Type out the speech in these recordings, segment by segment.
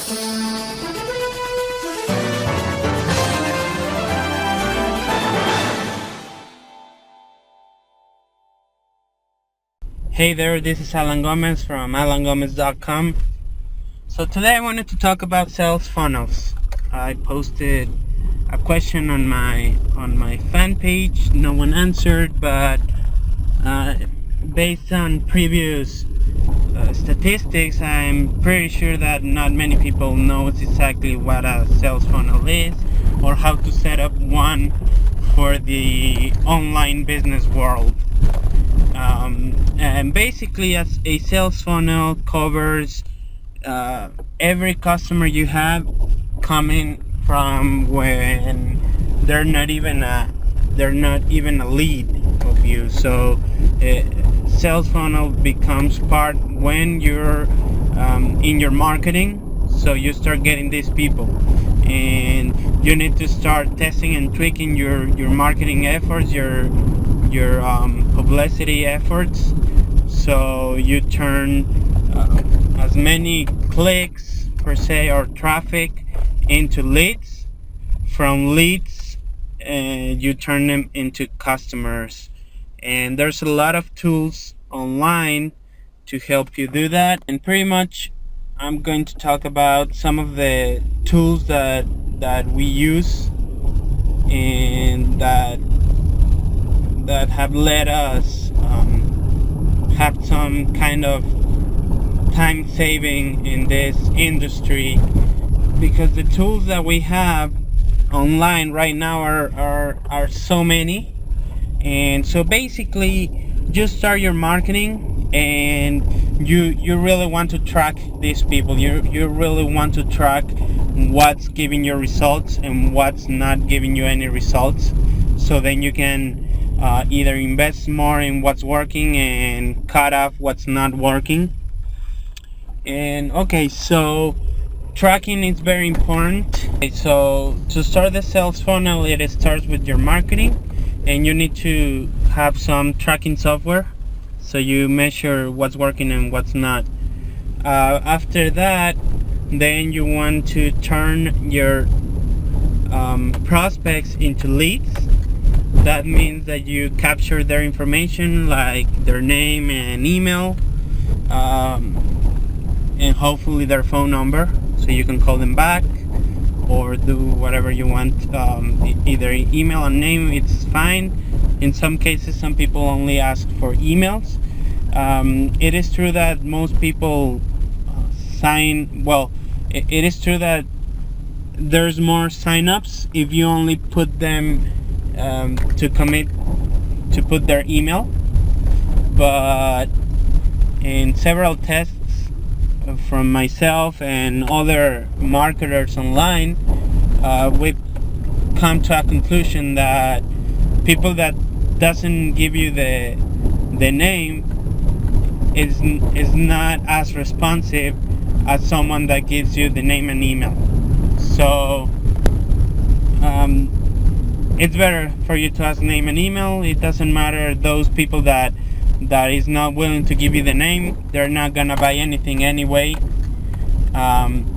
Hey there, this is Alan Gomez from alangomez.com. So today I wanted to talk about sales funnels. I posted a question on my fan page. No one answered, but based on previous statistics, I'm pretty sure that not many people knows exactly what a sales funnel is or how to set up one for the online business world. And basically, as a sales funnel covers every customer you have coming from when they're not even a lead of you. So sales funnel becomes part when you're in your marketing. So you start getting these people, and you need to start testing and tweaking your marketing efforts, your publicity efforts, so you turn as many clicks per se or traffic into leads. From leads, you turn them into customers, and there's a lot of tools online to help you do that. And pretty much I'm going to talk about some of the tools that we use and that have let us have some kind of time saving in this industry, because the tools that we have online right now are so many. And so basically, just start your marketing, and you really want to track these people. You really want to track what's giving you results and what's not giving you any results, so then you can either invest more in what's working and cut off what's not working. And okay, so tracking is very important. Okay, so to start the sales funnel, it starts with your marketing, and you need to have some tracking software so you measure what's working and what's not. After that, then you want to turn your prospects into leads. That means that you capture their information, like their name and email, and hopefully their phone number, so you can call them back or do whatever you want. Either email and name, it's fine. In some cases, some people only ask for emails. It is true that most people it is true that there's more sign-ups if you only put them to commit to put their email. But in several tests from myself and other marketers online, we've come to a conclusion that people that doesn't give you the name is not as responsive as someone that gives you the name and email. So it's better for you to ask name and email. It doesn't matter those people that is not willing to give you the name. They're not gonna buy anything anyway. And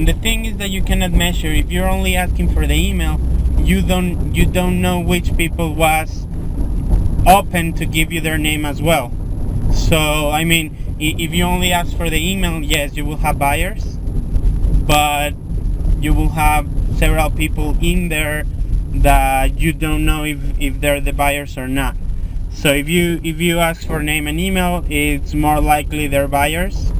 the thing is that you cannot measure. If you're only asking for the email, you don't know which people was open to give you their name as well. So I mean, if you only ask for the email, yes, you will have buyers, but you will have several people in there that you don't know if they're the buyers or not. So if you ask for name and email, it's more likely they're buyers,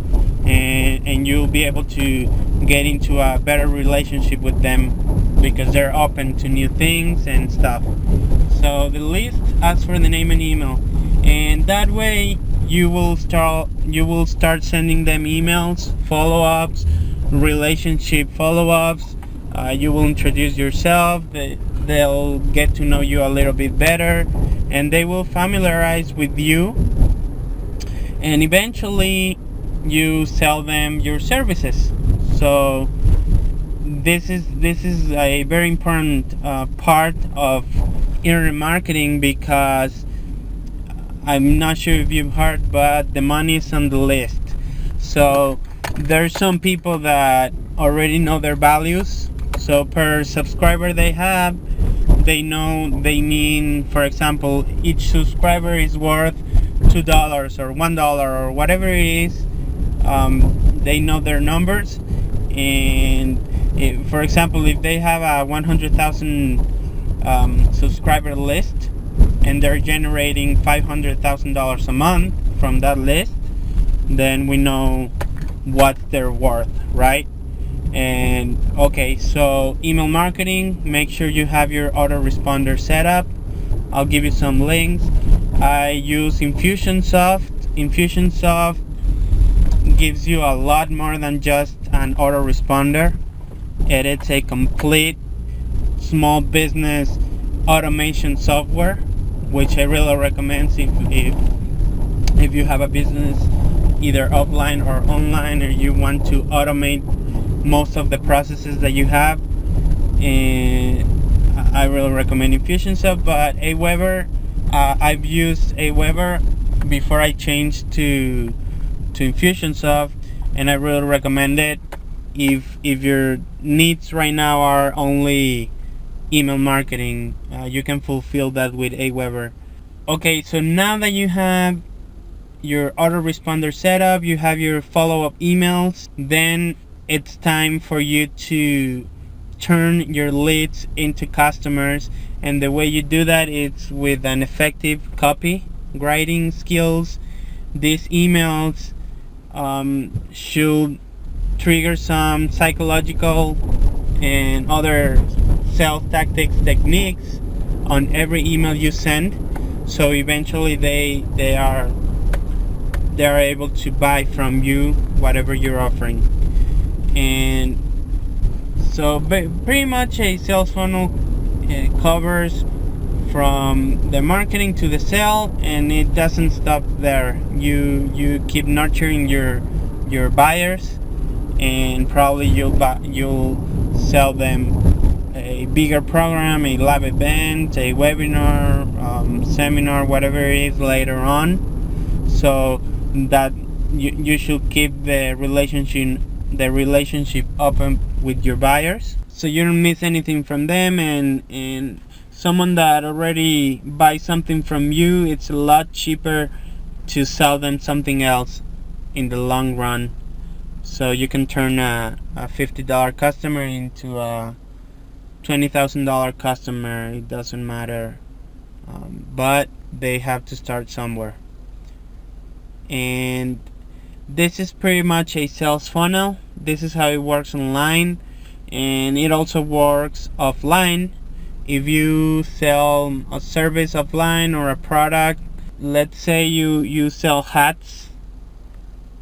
and you'll be able to get into a better relationship with them because they're open to new things and stuff. So the list asks for the name and email, and that way you will start sending them emails, follow-ups, relationship follow-ups. You will introduce yourself. They'll get to know you a little bit better, and they will familiarize with you, and eventually you sell them your services. So this is a very important part of internet marketing, because I'm not sure if you've heard, but the money is on the list. So There's some people that already know their values. So per subscriber they have, they know they mean, for example, each subscriber is worth $2 or $1 or whatever it is. They know their numbers, and for example, if they have a 100,000 subscriber list and they're generating $500,000 a month from that list, then we know what they're worth, right? And okay, so email marketing, make sure you have your autoresponder set up. I'll give you some links. I use Infusionsoft. Infusionsoft gives you a lot more than just an autoresponder. It's a complete small business automation software, which I really recommend if you have a business either offline or online, or you want to automate most of the processes that you have. And I really recommend Infusionsoft. But Aweber, I've used Aweber before I changed to Infusionsoft, and I really recommend it if your needs right now are only email marketing. You can fulfill that with Aweber. Okay, so now that you have your autoresponder set up, you have your follow-up emails, then it's time for you to turn your leads into customers. And the way you do that is with an effective copywriting skills. These emails should trigger some psychological and other sales tactics techniques on every email you send, so eventually they are able to buy from you whatever you're offering. And so pretty much a sales funnel covers from the marketing to the sale, and it doesn't stop there. You keep nurturing your buyers, and probably you'll sell them a bigger program, a live event, a webinar, seminar, whatever it is later on. So that you should keep the relationship open with your buyers, so you don't miss anything from them. And someone that already buys something from you, it's a lot cheaper to sell them something else in the long run. So you can turn a $50 customer into a $20,000 customer. It doesn't matter, but they have to start somewhere. And this is pretty much a sales funnel. This is how it works online, and it also works offline. If you sell a service offline or a product, let's say you sell hats,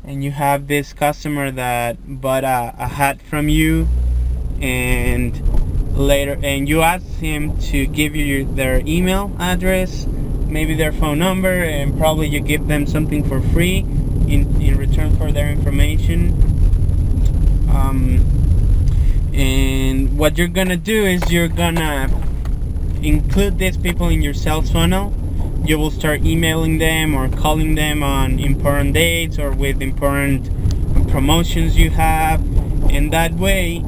and you have this customer that bought a hat from you, and you ask him to give you their email address, maybe their phone number, and probably you give them something for free in return for their information. And what you're gonna do is you're gonna include these people in your sales funnel. You will start emailing them or calling them on important dates or with important promotions you have, and that way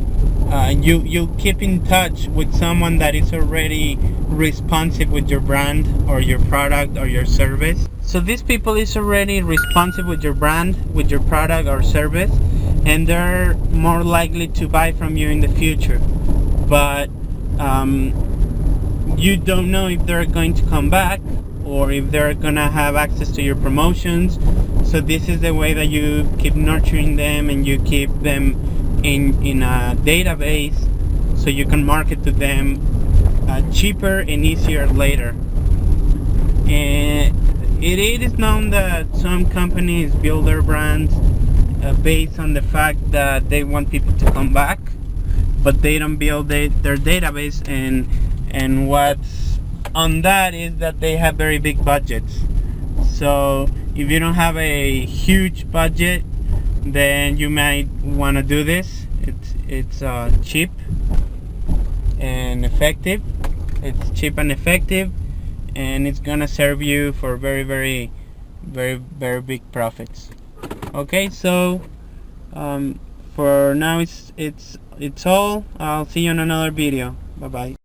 you'll keep in touch with someone that is already responsive with your brand or your product or your service. So these people is already responsive with your brand, with your product or service, and they're more likely to buy from you in the future. But you don't know if they're going to come back or if they're gonna have access to your promotions. So this is the way that you keep nurturing them, and you keep them in a database, so you can market to them cheaper and easier later. And it is known that some companies build their brands based on the fact that they want people to come back, but they don't build their database. And what's on that is that they have very big budgets. So if you don't have a huge budget, then you might want to do this. It's cheap and effective. It's cheap and effective, and it's gonna serve you for very, very, very, very big profits. Okay, so For now, it's all. I'll see you in another video. Bye bye.